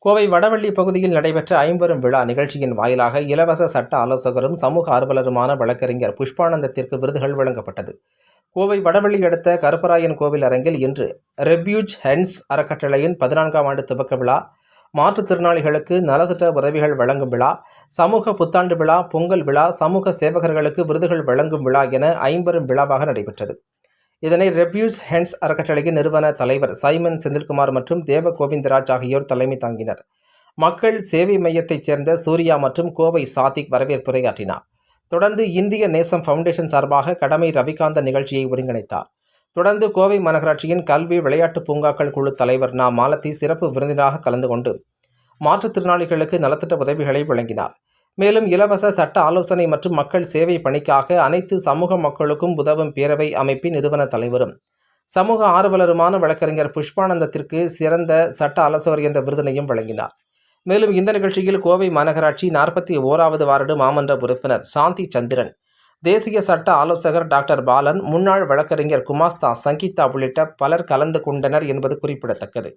கோவை வடவள்ளி பகுதியில் நடைபெற்ற ஐம்பெரும் விழா நிகழ்ச்சியின் வாயிலாக இலவச சட்ட ஆலோசகரும் சமூக ஆர்வலருமான வழக்கறிஞர் புஷ்பானந்தத்திற்கு விருதுகள் வழங்கப்பட்டது. கோவை வடவள்ளி அடுத்த கருப்பராயன் கோவில் அரங்கில் இன்று ரெப்யூஜ் ஹென்ஸ் அறக்கட்டளையின் 14ஆம் ஆண்டு துவக்க விழா, மாற்றுத்திறனாளிகளுக்கு நலத்திட்ட உதவிகள் வழங்கும் விழா, சமூக புத்தாண்டு விழா, பொங்கல் விழா, சமூக சேவகர்களுக்கு விருதுகள் வழங்கும் விழா என ஐம்பெரும் விழாவாக நடைபெற்றது. இதனை ரெப்யூஜ் ஹென்ஸ் அறக்கட்டளையின் நிறுவன தலைவர் சைமன் செந்தில்குமார் மற்றும் தேவ கோவிந்தராஜ் ஆகியோர் தலைமை தாங்கினர். மக்கள் சேவை மையத்தைச் சேர்ந்த சூர்யா மற்றும் கோவை சாதிக் வரவேற்புரையாற்றினார். தொடர்ந்து இந்திய நேசம் ஃபவுண்டேஷன் சார்பாக கடமை ரவிகாந்தன் நிகழ்ச்சியை ஒருங்கிணைத்தார். தொடர்ந்து கோவை மாநகராட்சியின் கல்வி விளையாட்டு பூங்காக்கள் குழு தலைவர் நா மாலதி சிறப்பு விருந்தினராக கலந்து கொண்டு மாற்றுத்திறனாளிகளுக்கு நலத்திட்ட உதவிகளை வழங்கினார். மேலும் இலவச சட்ட ஆலோசனை மற்றும் மக்கள் சேவை பணிக்காக அனைத்து சமூக மக்களுக்கும் உதவும் பேரவை அமைப்பின் நிறுவன தலைவரும் சமூக ஆர்வலருமான வழக்கறிஞர் புஷ்பானந்தத்திற்கு சிறந்த சட்ட ஆலோசகர் என்ற விருதினையும் வழங்கினார். மேலும் இந்த நிகழ்ச்சியில் கோவை மாநகராட்சி 41வது வார்டு மாமன்ற உறுப்பினர் சாந்தி சந்திரன், தேசிய சட்ட ஆலோசகர் டாக்டர் பாலன், முன்னாள் வழக்கறிஞர் குமாஸ்தா சங்கீதா உள்ளிட்ட பலர் கலந்து கொண்டனர் என்பது குறிப்பிடத்தக்கது.